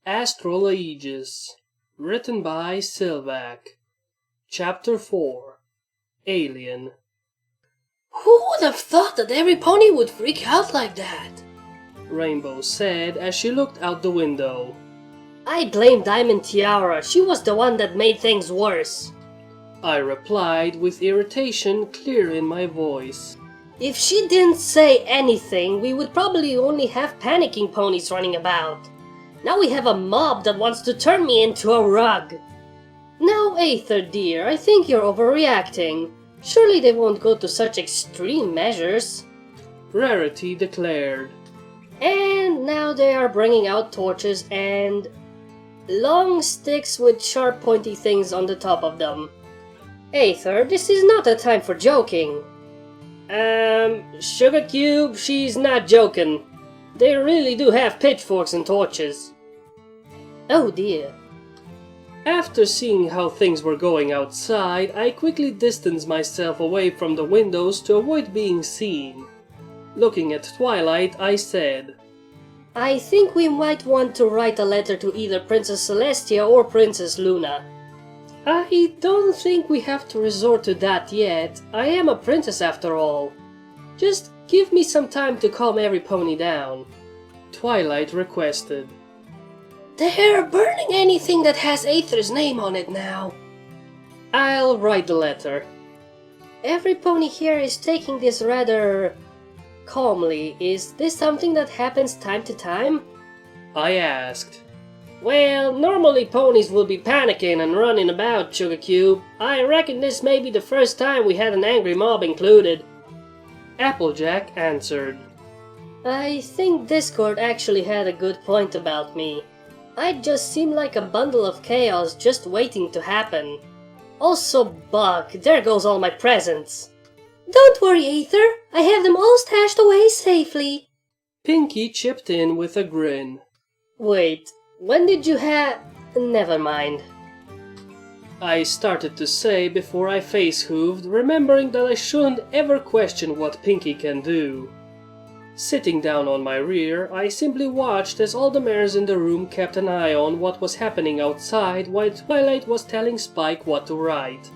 Astral Aegis, written by Sylvac. Chapter 4, Alien. Who would have thought that every pony would freak out like that? Rainbow said as she looked out the window. I blame Diamond Tiara, she was the one that made things worse. I replied with irritation clear in my voice. If she didn't say anything, we would probably only have panicking ponies running about. Now we have a mob that wants to turn me into a rug. Now, Aether dear, I think you're overreacting. Surely they won't go to such extreme measures. Rarity declared. And now they are bringing out torches and long sticks with sharp pointy things on the top of them. Aether, this is not a time for joking. Sugar Cube, she's not joking. They really do have pitchforks and torches. Oh dear. After seeing how things were going outside, I quickly distanced myself away from the windows to avoid being seen. Looking at Twilight, I said, I think we might want to write a letter to either Princess Celestia or Princess Luna. I don't think we have to resort to that yet. I am a princess after all. Just give me some time to calm every pony down, Twilight requested. They're burning anything that has Aether's name on it now. I'll write the letter. Every pony here is taking this rather calmly. Is this something that happens time to time? I asked. Well, normally ponies will be panicking and running about, Sugar Cube. I reckon this may be the first time we had an angry mob included. Applejack answered. I think Discord actually had a good point about me. I just seem like a bundle of chaos just waiting to happen. Also, Buck, there goes all my presents. Don't worry, Aether. I have them all stashed away safely. Pinky chipped in with a grin. Wait, when did you have... Never mind. I started to say before I face-hooved, remembering that I shouldn't ever question what Pinky can do. Sitting down on my rear, I simply watched as all the mares in the room kept an eye on what was happening outside while Twilight was telling Spike what to write.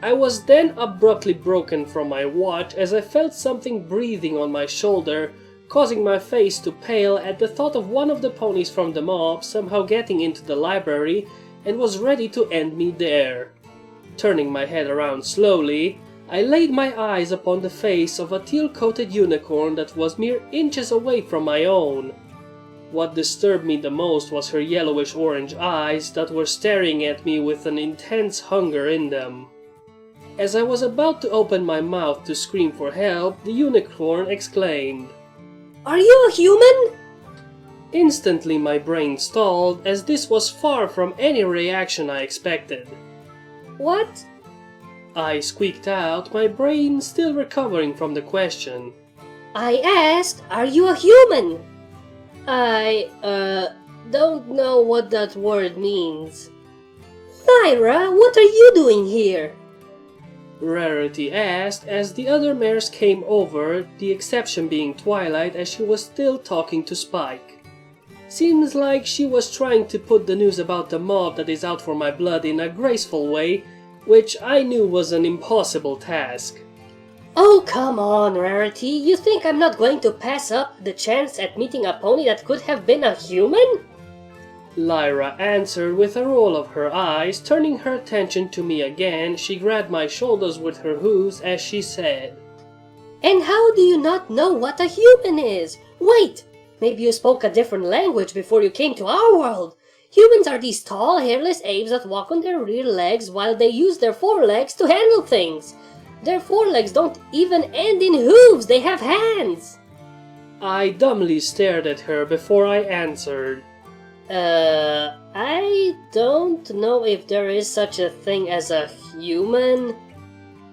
I was then abruptly broken from my watch as I felt something breathing on my shoulder, causing my face to pale at the thought of one of the ponies from the mob somehow getting into the library and was ready to end me there. Turning my head around slowly, I laid my eyes upon the face of a teal-coated unicorn that was mere inches away from my own. What disturbed me the most was her yellowish-orange eyes that were staring at me with an intense hunger in them. As I was about to open my mouth to scream for help, the unicorn exclaimed, Are you a human? Instantly my brain stalled, as this was far from any reaction I expected. What? I squeaked out, my brain still recovering from the question. I asked, are you a human? I, don't know what that word means. Lyra, what are you doing here? Rarity asked as the other mares came over, the exception being Twilight as she was still talking to Spike. Seems like she was trying to put the news about the mob that is out for my blood in a graceful way, which I knew was an impossible task. Oh, come on, Rarity. You think I'm not going to pass up the chance at meeting a pony that could have been a human? Lyra answered with a roll of her eyes, turning her attention to me again. She grabbed my shoulders with her hooves as she said, And how do you not know what a human is? Wait, maybe you spoke a different language before you came to our world. Humans are these tall, hairless apes that walk on their rear legs while they use their forelegs to handle things. Their forelegs don't even end in hooves, they have hands. I dumbly stared at her before I answered. I don't know if there is such a thing as a human,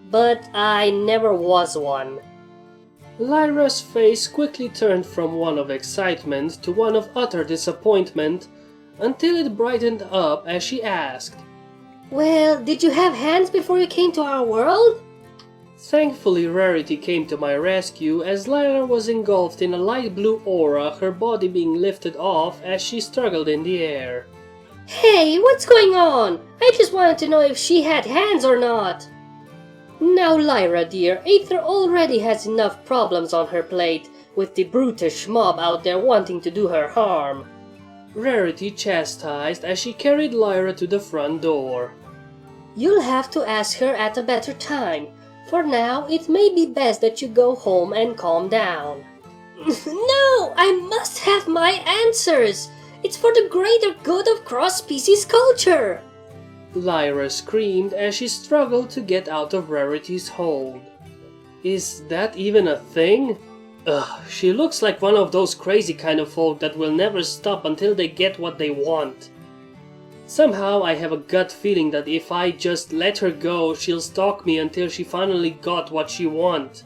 but I never was one. Lyra's face quickly turned from one of excitement to one of utter disappointment, until it brightened up as she asked, Well, did you have hands before you came to our world? Thankfully, Rarity came to my rescue as Lyra was engulfed in a light blue aura, her body being lifted off as she struggled in the air. Hey, what's going on? I just wanted to know if she had hands or not. Now Lyra dear, Aether already has enough problems on her plate, with the brutish mob out there wanting to do her harm. Rarity chastised as she carried Lyra to the front door. You'll have to ask her at a better time. For now, it may be best that you go home and calm down. No! I must have my answers! It's for the greater good of cross-species culture! Lyra screamed as she struggled to get out of Rarity's hold. Is that even a thing? Ugh, she looks like one of those crazy kind of folk that will never stop until they get what they want. Somehow I have a gut feeling that if I just let her go, she'll stalk me until she finally got what she wants.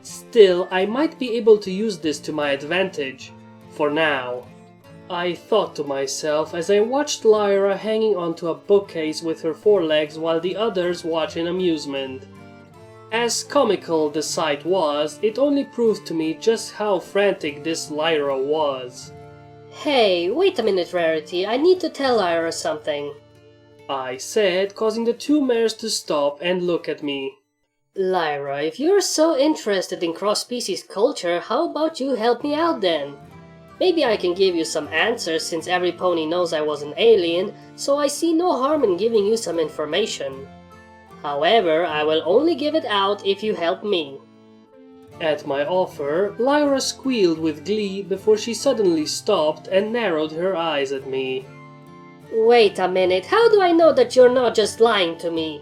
Still, I might be able to use this to my advantage. For now. I thought to myself as I watched Lyra hanging onto a bookcase with her forelegs while the others watched in amusement. As comical the sight was, it only proved to me just how frantic this Lyra was. Hey, wait a minute, Rarity, I need to tell Lyra something. I said, causing the two mares to stop and look at me. Lyra, if you're so interested in cross-species culture, how about you help me out then? Maybe I can give you some answers since every pony knows I was an alien, so I see no harm in giving you some information. However, I will only give it out if you help me. At my offer, Lyra squealed with glee before she suddenly stopped and narrowed her eyes at me. Wait a minute, how do I know that you're not just lying to me?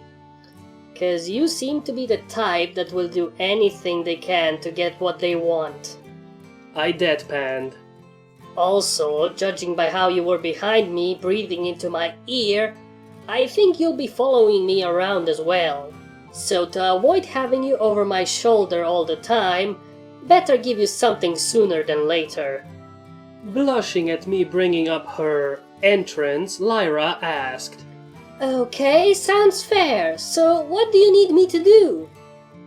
'Cause you seem to be the type that will do anything they can to get what they want. I deadpanned. Also, judging by how you were behind me, breathing into my ear, I think you'll be following me around as well. So to avoid having you over my shoulder all the time, better give you something sooner than later. Blushing at me bringing up her entrance, Lyra asked. Okay, sounds fair. So what do you need me to do?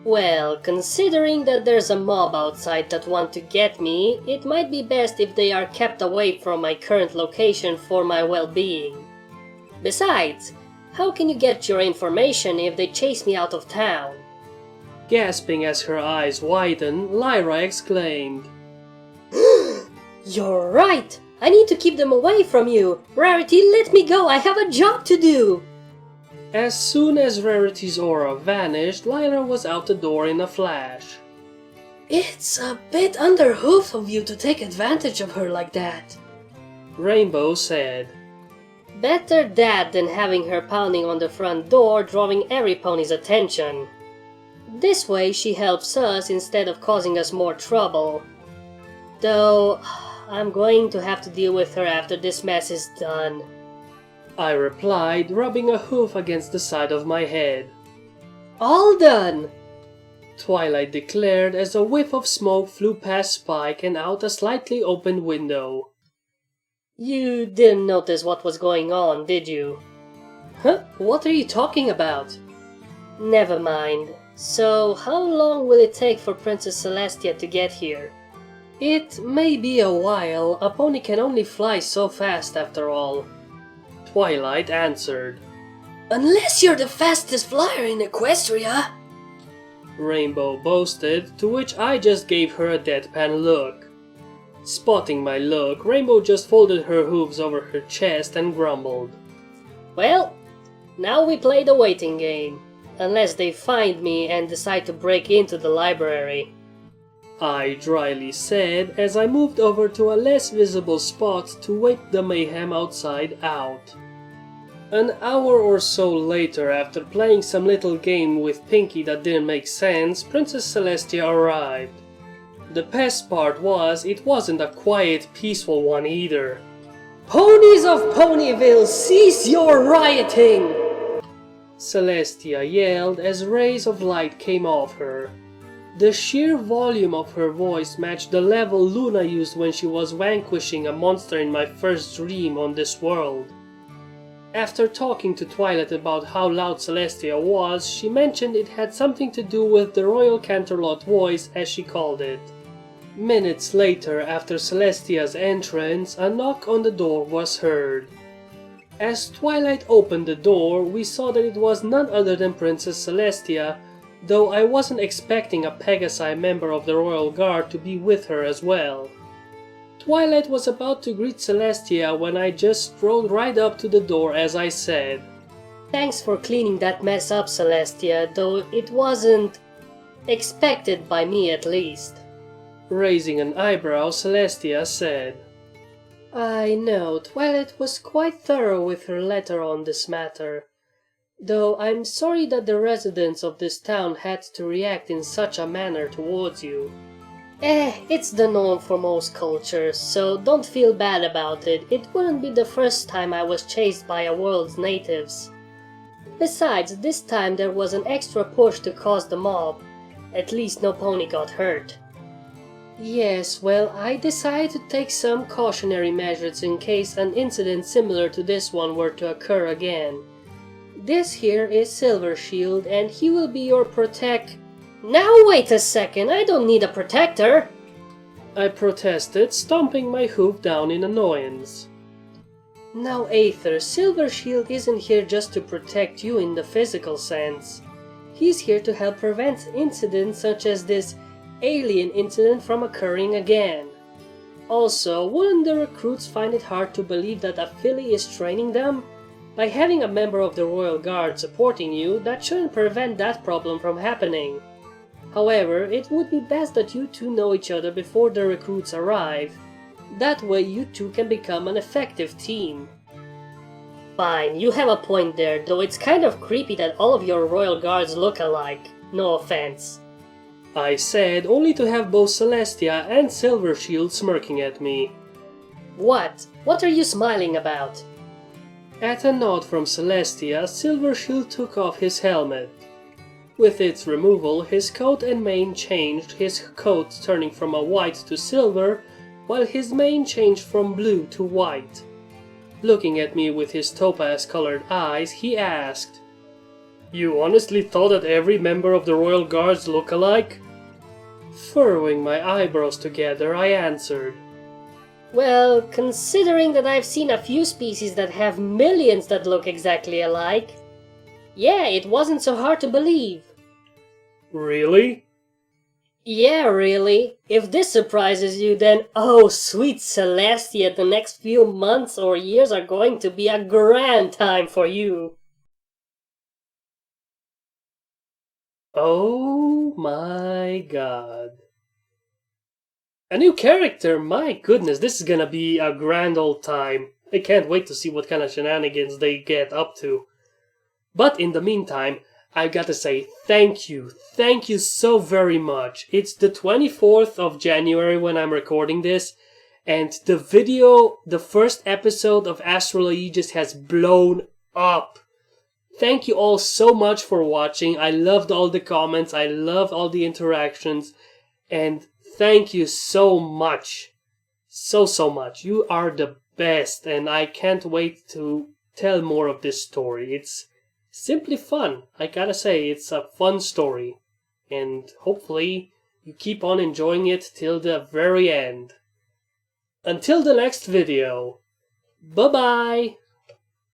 Well, considering that there's a mob outside that want to get me, it might be best if they are kept away from my current location for my well-being. Besides, how can you get your information if they chase me out of town? Gasping as her eyes widened, Lyra exclaimed. You're right! I need to keep them away from you! Rarity, let me go! I have a job to do! As soon as Rarity's aura vanished, Lyra was out the door in a flash. It's a bit underhoofed of you to take advantage of her like that, Rainbow said. Better that than having her pounding on the front door, drawing every pony's attention. This way she helps us instead of causing us more trouble. Though, I'm going to have to deal with her after this mess is done. I replied, rubbing a hoof against the side of my head. All done! Twilight declared as a whiff of smoke flew past Spike and out a slightly opened window. You didn't notice what was going on, did you? Huh? What are you talking about? Never mind. So, how long will it take for Princess Celestia to get here? It may be a while. A pony can only fly so fast after all. Twilight answered. Unless you're the fastest flyer in Equestria! Rainbow boasted, to which I just gave her a deadpan look. Spotting my look, Rainbow just folded her hooves over her chest and grumbled. Well, now we play the waiting game. Unless they find me and decide to break into the library. I dryly said as I moved over to a less visible spot to wait the mayhem outside out. An hour or so later, after playing some little game with Pinky that didn't make sense, Princess Celestia arrived. The best part was, it wasn't a quiet, peaceful one either. Ponies of Ponyville, cease your rioting! Celestia yelled as rays of light came off her. The sheer volume of her voice matched the level Luna used when she was vanquishing a monster in my first dream on this world. After talking to Twilight about how loud Celestia was, she mentioned it had something to do with the Royal Canterlot voice, as she called it. Minutes later, after Celestia's entrance, a knock on the door was heard. As Twilight opened the door, we saw that it was none other than Princess Celestia, though I wasn't expecting a Pegasi member of the Royal Guard to be with her as well. Twilight was about to greet Celestia when I just strode right up to the door as I said, Thanks for cleaning that mess up, Celestia, though it wasn't expected by me at least. Raising an eyebrow, Celestia said, I know, Twilight was quite thorough with her letter on this matter, though I'm sorry that the residents of this town had to react in such a manner towards you. It's the norm for most cultures, so don't feel bad about it. It wouldn't be the first time I was chased by a world's natives. Besides, this time there was an extra push to cause the mob. At least no pony got hurt. Yes, well, I decided to take some cautionary measures in case an incident similar to this one were to occur again. This here is Silvershield, and he will be your Now wait a second, I don't need a protector! I protested, stomping my hoof down in annoyance. Now Aether, Silvershield isn't here just to protect you in the physical sense. He's here to help prevent incidents such as this alien incident from occurring again. Also, wouldn't the recruits find it hard to believe that a filly is training them? By having a member of the Royal Guard supporting you, that shouldn't prevent that problem from happening. However, it would be best that you two know each other before the recruits arrive. That way you two can become an effective team. Fine, you have a point there, though it's kind of creepy that all of your Royal Guards look alike. No offense. I said, only to have both Celestia and Silvershield smirking at me. What? What are you smiling about? At a nod from Celestia, Silvershield took off his helmet. With its removal, his coat and mane changed, his coat turning from a white to silver, while his mane changed from blue to white. Looking at me with his topaz-colored eyes, he asked, You honestly thought that every member of the Royal Guards look alike? Furrowing my eyebrows together, I answered, Well, considering that I've seen a few species that have millions that look exactly alike, yeah, it wasn't so hard to believe. Really? Yeah, really. If this surprises you, then oh, sweet Celestia, the next few months or years are going to be a grand time for you. Oh my god. A new character, my goodness, this is gonna be a grand old time. I can't wait to see what kind of shenanigans they get up to. But in the meantime, I gotta say thank you so very much. It's the 24th of January when I'm recording this, and the first episode of Astral Aegis has blown up. Thank you all so much for watching. I loved all the comments, I loved all the interactions, and thank you so much. So much. You are the best, and I can't wait to tell more of this story. It's simply fun. I gotta say, it's a fun story. And hopefully you keep on enjoying it till the very end. Until the next video. Bye-bye!